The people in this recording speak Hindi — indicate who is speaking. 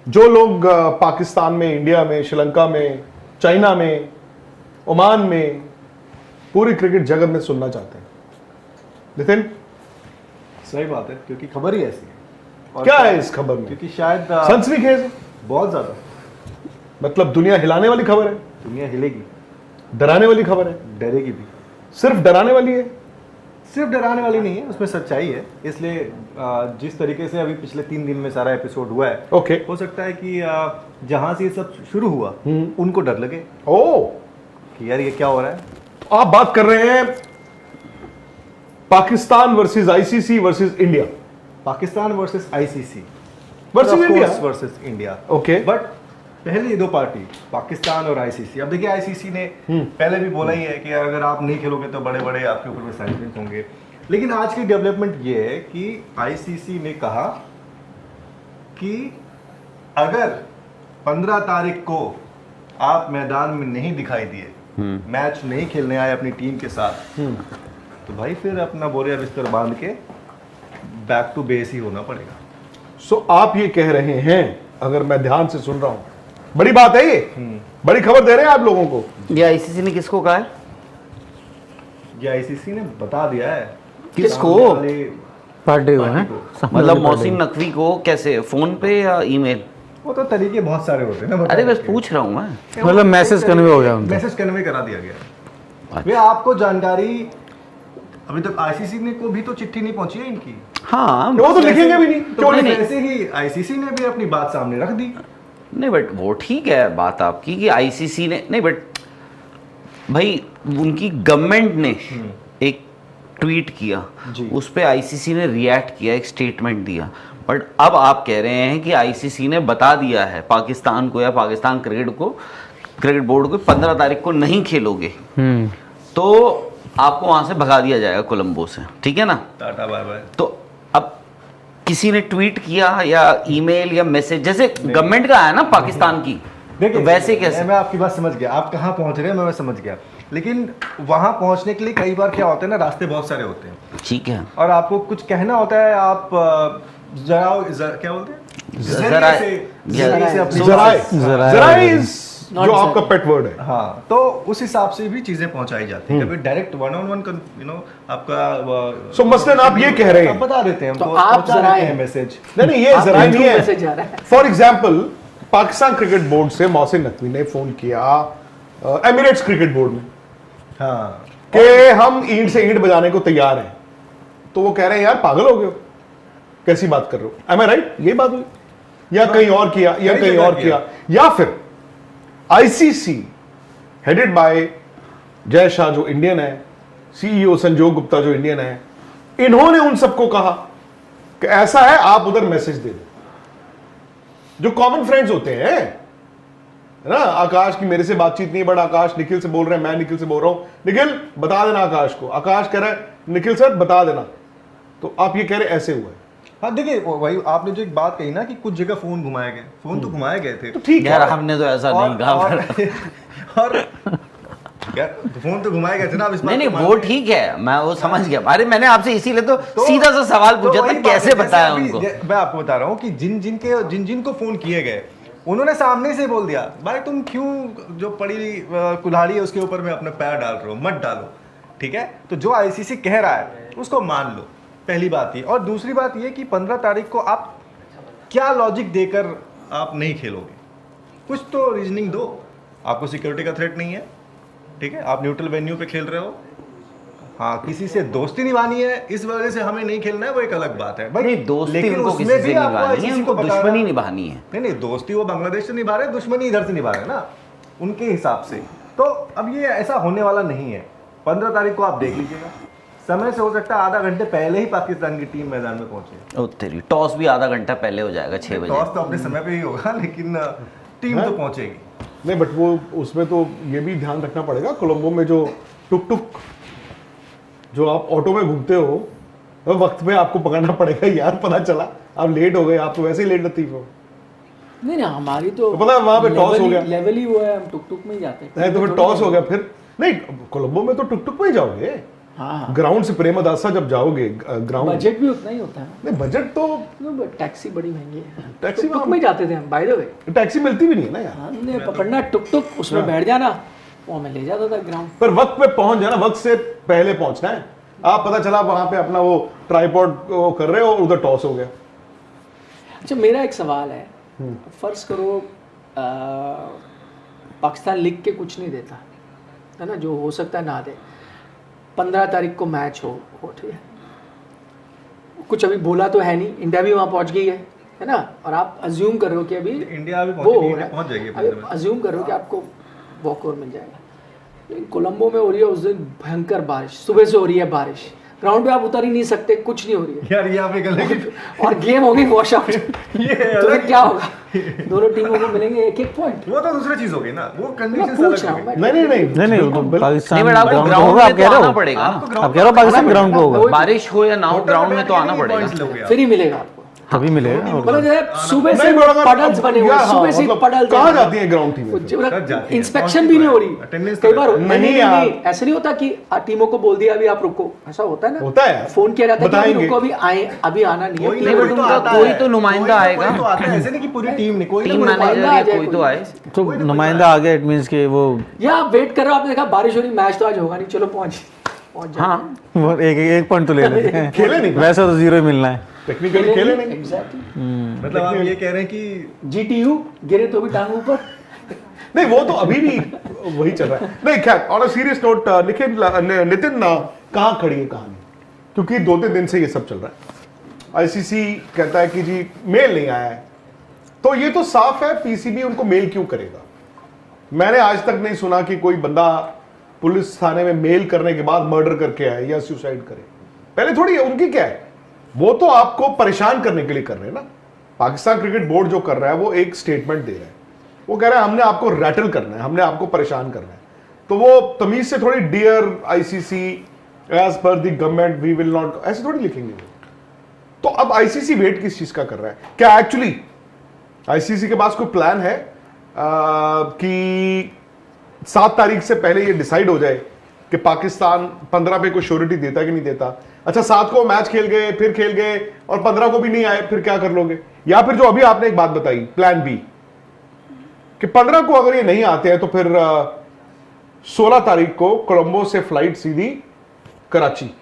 Speaker 1: जो लोग पाकिस्तान में, इंडिया में, श्रीलंका में, चाइना में, ओमान में, पूरी क्रिकेट जगत में सुनना चाहते हैं। नितिन,
Speaker 2: सही बात है, क्योंकि खबर ही ऐसी है। और
Speaker 1: क्या है इस खबर में?
Speaker 2: क्योंकि शायद
Speaker 1: सनसनीखेज है,
Speaker 2: बहुत ज्यादा,
Speaker 1: मतलब दुनिया हिलाने वाली खबर है,
Speaker 2: दुनिया हिलेगी,
Speaker 1: डराने वाली खबर है,
Speaker 2: डरेगी भी।
Speaker 1: सिर्फ डराने वाली है?
Speaker 2: सिर्फ डराने वाली नहीं है, उसमें सच्चाई है। इसलिए जिस तरीके से अभी पिछले 3 दिन में सारा एपिसोड हुआ है,
Speaker 1: ओके,
Speaker 2: हो सकता है कि जहां से ये सब शुरू हुआ उनको डर लगे
Speaker 1: ओ
Speaker 2: कि यार ये क्या हो रहा है।
Speaker 1: तो आप बात कर रहे हैं Pakistan versus ICC versus India,
Speaker 2: Pakistan versus ICC
Speaker 1: versus India,
Speaker 2: versus India.
Speaker 1: Okay,
Speaker 2: but पहले दो पार्टी पाकिस्तान और आईसीसी। अब देखिए आईसीसी ने पहले भी बोला ही है कि अगर आप नहीं खेलोगे तो बड़े बड़े आपके ऊपर में सैंक्शंस होंगे। लेकिन आज की डेवलपमेंट ये है कि आईसीसी ने कहा कि अगर 15 तारीख को आप मैदान में नहीं दिखाई दिए, मैच नहीं खेलने आए अपनी टीम के साथ, तो भाई फिर अपना बोरिया बिस्तर बांध के बैक टू बेस ही होना पड़ेगा।
Speaker 1: सो आप ये कह रहे हैं, अगर मैं ध्यान से सुन रहा हूं, बड़ी बात है ये, बड़ी खबर दे रहे हैं आप लोगों को।
Speaker 3: ये आईसीसी ने किसको कहा है?
Speaker 2: ये आईसीसी ने बता दिया है
Speaker 3: किसको?
Speaker 4: पार्टी को है,
Speaker 3: मतलब मोहसिन नकवी को? कैसे, फोन पे या ईमेल?
Speaker 2: वो तो तरीके बहुत सारे होते हैं ना।
Speaker 3: अरे बस पूछ रहा हूँ मैं।
Speaker 4: मतलब मैसेज कन्वे हो गया उनका।
Speaker 2: मैसेज कन्वे करा दिया गया।
Speaker 3: अच्छा।
Speaker 2: वे आपको जानकारी, अभी तक आईसीसी ने को भी तो चिट्ठी नहीं पहुंची है इनकी।
Speaker 3: हाँ,
Speaker 1: वो तो लिखेंगे भी नहीं,
Speaker 2: तो
Speaker 1: क्यों नहीं?
Speaker 2: वैसे ही आईसीसी ने भी अपनी बात सामने रख दी।
Speaker 3: नहीं बट वो ठीक है बात आपकी कि आईसीसी ने, नहीं बट भाई उनकी गवर्नमेंट ने एक ट्वीट किया, उस पे आईसीसी ने रिएक्ट किया, एक स्टेटमेंट दिया। बट अब आप कह रहे हैं कि आईसीसी ने बता दिया है पाकिस्तान को या पाकिस्तान क्रिकेट बोर्ड को 15 तारीख को नहीं खेलोगे तो आपको वहां से भगा दिया जाएगा कोलंबो से, ठीक है ना?
Speaker 2: Tata bye bye.
Speaker 3: तो अब किसी ने ट्वीट किया या ईमेल या मैसेज, जैसे गवर्नमेंट का है ना पाकिस्तान की,
Speaker 2: देखिए
Speaker 3: तो वैसे कैसे?
Speaker 2: मैं आपकी बात समझ गया, आप कहाँ पहुंच रहे हैं मैं समझ गया। लेकिन वहां पहुंचने के लिए कई बार क्या होता है ना, रास्ते बहुत सारे होते हैं,
Speaker 3: ठीक है,
Speaker 2: और आपको कुछ कहना होता है। आप क्या बोलते हैं,
Speaker 1: जराइज, जो आपका पेट वर्ड है।
Speaker 2: हाँ, तो उस हिसाब से भी चीजें पहुंचाई जाती है। कभी डायरेक्ट वन ऑन वन आपका
Speaker 1: सो मसलन आप ये कह रहे हैं,
Speaker 2: बता देते हैं,
Speaker 4: तो आप जराए
Speaker 2: मैसेज।
Speaker 1: नहीं ये जराए नहीं है। For example Pakistan cricket board से मोहसिन नकवी ने फोन किया एमिरेट्स क्रिकेट बोर्ड में,
Speaker 2: हाँ,
Speaker 1: कि हम ईंट से ईंट बजाने को तैयार हैं। तो वो कह रहे हैं यार पागल हो गए हो, कैसी बात कर रहे हो? एम आई राइट? ये बात हुई, या कहीं और किया, या कहीं और किया, या फिर ICC headed by Jay Shah जो इंडियन है, सीईओ संजोग गुप्ता जो इंडियन है, इन्होंने उन सबको कहा कि ऐसा है आप उधर मैसेज दे दो। जो कॉमन फ्रेंड्स होते हैं ना, आकाश की मेरे से बातचीत नहीं, बट आकाश निखिल से बोल रहे हैं, मैं निखिल से बोल रहा हूं, निखिल बता देना आकाश को, आकाश कह रहा है निखिल सर बता देना। तो आप ये कह रहे ऐसे हुआ है?
Speaker 2: हाँ देखिए, वही आपने जो एक बात कही ना कि कुछ जगह फोन घुमाए गए, फोन तो घुमाए गए थे,
Speaker 1: तो ठीक है,
Speaker 3: यार हमने तो ऐसा नहीं कहा।
Speaker 2: और यार फोन तो घुमाए गए थे ना। अब इस
Speaker 3: नहीं
Speaker 2: बात
Speaker 3: वो ठीक है, मैं वो समझ गया। अरे मैंने आपसे इसीलिए तो सीधा सा सवाल पूछा था, कैसे बताया उनको?
Speaker 2: मैं आपको बता रहा हूँ कि जिन को फोन किए गए उन्होंने सामने से बोल दिया, भाई तुम क्यों जो पड़ी कुल्हाड़ी है उसके ऊपर में अपना पैर डाल रहे हो, मत डालो, ठीक है? तो जो आईसीसी कह रहा है उसको मान लो, पहली बात ये। और दूसरी बात ये कि 15 तारीख को आप क्या लॉजिक देकर आप नहीं खेलोगे? कुछ तो रीजनिंग दो। आपको सिक्योरिटी का थ्रेट नहीं है, ठीक है, आप न्यूट्रल वेन्यू पे खेल रहे हो, हाँ, किसी से दोस्ती निभानी है, इस वजह से हमें नहीं खेलना है, वो एक अलग बात है भाई।
Speaker 3: नहीं दोस्ती
Speaker 2: लेकिन
Speaker 3: उनको
Speaker 2: उसमें
Speaker 3: किसी
Speaker 2: भी
Speaker 3: से
Speaker 2: आपको
Speaker 3: निभानी है,
Speaker 2: ICC
Speaker 3: उनको
Speaker 2: को बताना-
Speaker 3: दुश्मनी निभानी है।
Speaker 2: नहीं दोस्ती वो बांग्लादेश से निभा रहे हैं, दुश्मनी इधर से निभा रहे हैं ना उनके हिसाब से। तो अब ये ऐसा होने वाला नहीं है। 15 तारीख को आप देख लीजिएगा, समय से हो सकता है आधा घंटे पहले ही पाकिस्तान की टीम मैदान में पहुंचे।
Speaker 3: ओ तेरी, टॉस भी आधा घंटा पहले हो जाएगा, 6 बजे।
Speaker 2: टॉस तो अपने समय पे ही होगा, लेकिन टीम तो पहुंचेगी।
Speaker 1: नहीं बट वो उसमें तो ये भी ध्यान रखना पड़ेगा, कोलंबो में जो टुक टुक जो आप ऑटो में घूमते हो, तो वक्त पे आपको पकड़ना पड़ेगा यार। पता चला आप लेट हो गए, आप तो वैसे ही लेट लतीफ हो।
Speaker 4: नहीं नहीं, हमारी तो
Speaker 1: पता है वहां पे टॉस हो गया,
Speaker 4: लेवल ही वो है, हम टुक टुक में ही जाते हैं।
Speaker 1: नहीं तो फिर टॉस हो गया, फिर नहीं कोलंबो में तो टुक टुक में ही जाओगे।
Speaker 4: हाँ।
Speaker 1: ग्राउंड से प्रेमदासा जब जाओगे ग्राउंड,
Speaker 4: बजट भी उतना ही होता है
Speaker 1: नहीं बजट तो
Speaker 4: टैक्सी बड़ी महंगी है।
Speaker 1: टैक्सी
Speaker 4: टुक में जाते थे हम, बाय द वे।
Speaker 1: टैक्सी मिलती भी नहीं है ना यार।
Speaker 4: हमने पकड़ना टुक उसमें बैठ जाना, वो हमें ले जाता था ग्राउंड।
Speaker 1: पर वक्त पे पहुंच जाना, वक्त से पहले पहुंचना है। आप पता चला वहां पे अपना वो ट्राइपॉड कर रहे हो और उधर टॉस हो गया।
Speaker 4: अच्छा मेरा एक सवाल है, फर्ज करो पाकिस्तान लिख के कुछ नहीं देता है ना, जो हो सकता है ना दे, 15 तारीख को मैच हो ठीक है, कुछ अभी बोला तो है नहीं, इंडिया भी वहाँ पहुँच गई है ना, और आप अज्यूम कर रहे हो कि अभी
Speaker 2: इंडिया अभी
Speaker 4: वो हो
Speaker 2: पहुंच
Speaker 4: रहा है,
Speaker 2: पहुंच जाएगी
Speaker 4: अभी अज्यूम कर रहे हो कि आपको वॉक ओवर मिल जाएगा। लेकिन कोलंबो में हो रही है उस दिन भयंकर बारिश, सुबह से हो रही है बारिश, ग्राउंड पे आप उतर ही नहीं सकते, कुछ नहीं हो रही है
Speaker 2: यार ये आप एक अलग
Speaker 4: और गेम हो गई वॉश आउट।
Speaker 2: ये
Speaker 4: तो फिर क्या होगा, दोनों टीमों को मिलेंगे एक एक पॉइंट।
Speaker 2: वो तो दूसरी चीज हो गई ना, वो
Speaker 4: मैं
Speaker 2: कंडीशन
Speaker 4: पूछ
Speaker 2: अलग
Speaker 4: रहा
Speaker 2: हो
Speaker 4: हूँ
Speaker 2: गई।
Speaker 1: नहीं नहीं नहीं
Speaker 4: मैं। नहीं
Speaker 1: बिल्कुल,
Speaker 4: वो तो
Speaker 1: बिल्कुल।
Speaker 4: पाकिस्तान
Speaker 3: नहीं, बट आपको
Speaker 4: ग्राउंड
Speaker 3: ग्राउंड
Speaker 4: होगा,
Speaker 3: में
Speaker 4: आप
Speaker 3: तो
Speaker 4: कह रहे
Speaker 3: आना
Speaker 4: हो,
Speaker 3: पड़ेगा।
Speaker 2: आपको ground
Speaker 4: आप कह रहे हो पाकिस्तान
Speaker 2: पे
Speaker 4: ग्राउंड पे होगा,
Speaker 3: बारिश हो या ना हो, ग्राउंड में तो आना पड़ेगा।
Speaker 4: फिर ही मिलेगा आपको,
Speaker 2: हाँ,
Speaker 4: तभी मिलेगा।
Speaker 2: मतलब
Speaker 4: जो है सुबह से
Speaker 1: नहीं, but अगर-
Speaker 4: पडल्स बने हुए,
Speaker 1: यार, हाँ,
Speaker 4: सुबह से
Speaker 1: मतलब
Speaker 4: पडल्स
Speaker 1: कहाँ जाती है ग्राउंड टीमें फिर?
Speaker 2: कब जाती है?
Speaker 4: इंस्पेक्शन भी नहीं हो रही
Speaker 2: Attendance
Speaker 4: कई बार
Speaker 2: तो
Speaker 1: नहीं यार।
Speaker 4: ऐसा नहीं होता कि टीमों को बोल दिया अभी आप रुको, ऐसा होता है ना,
Speaker 1: होता है।
Speaker 4: फोन किया जाता है कि अभी
Speaker 1: बताएंगे।
Speaker 4: रुको, अभी आए, अभी आना नहीं है।
Speaker 2: कोई
Speaker 3: नहीं,
Speaker 2: ना
Speaker 3: but
Speaker 2: कोई तो
Speaker 3: उनका
Speaker 2: आता
Speaker 3: कोई
Speaker 2: है।
Speaker 3: तो नुमाइंदा
Speaker 2: कोई ना
Speaker 3: आएगा।
Speaker 2: कोई तो आता है, ऐसे नहीं कि पूरी टीम नहीं, कोई ना
Speaker 3: टीम
Speaker 2: कोई
Speaker 3: मैनेजर
Speaker 4: नुमाइंदा आ
Speaker 3: या
Speaker 4: जाए
Speaker 3: कोई तो
Speaker 4: कोई।
Speaker 3: आए।
Speaker 4: तो
Speaker 5: नुमाइंदा आ गया, इट मींस कि वो
Speaker 4: या आप वेट कर रहे हो, आपने देखा बारिश हो रही, मैच तो आज होगा नहीं, चलो पहुंच जाओ।
Speaker 3: हाँ
Speaker 5: वो एक पॉइंट तो ले लेते हैं।
Speaker 1: खेले नहीं।
Speaker 5: वैसे तो जीरो ही मिलना है।
Speaker 1: टेक्निकली खेले नहीं।
Speaker 4: एग्जैक्टली,
Speaker 2: मतलब आप ये कह रहे हैं कि
Speaker 4: जीटीयू गिरे तो भी टांग ऊपर।
Speaker 1: नहीं वो तो अभी भी वही चल रहा है। नहीं खैर, on a serious note Nitin कहाँ खड़ी है कहानी, क्योंकि 2-3 दिन से ये सब चल रहा है। आईसीसी कहता है कि जी मेल नहीं आया है, तो ये तो साफ है पीसीबी उनको मेल क्यों करेगा। मैंने आज तक नहीं सुना कि कोई बंदा पुलिस थाने में मेल करने के बाद मर्डर करके आए या सुसाइड करे। पहले थोड़ी है, उनकी क्या है, वो तो आपको परेशान करने के लिए कर रहे हैं ना। पाकिस्तान क्रिकेट बोर्ड जो कर रहा है वो एक स्टेटमेंट दे रहा है, वो कह रहा है हमने आपको रैटल करना है, हमने आपको परेशान करना है। तो वो तमीज से थोड़ी dear ICC as per the government we will not, ऐसे थोड़ी लिखेंगे वो। तो अब आईसीसी वेट किस चीज का कर रहा है? क्या एक्चुअली आईसीसी के पास कोई प्लान है कि 7 तारीख से पहले ये डिसाइड हो जाए कि पाकिस्तान 15 पे कोई श्योरिटी देता है कि नहीं देता? अच्छा 7 को मैच खेल गए, फिर खेल गए और 15 को भी नहीं आए, फिर क्या कर लोगे? या फिर जो अभी आपने एक बात बताई प्लान बी, कि 15 को अगर ये नहीं आते हैं तो फिर 16 तारीख को कोलंबो से फ्लाइट सीधी कराची।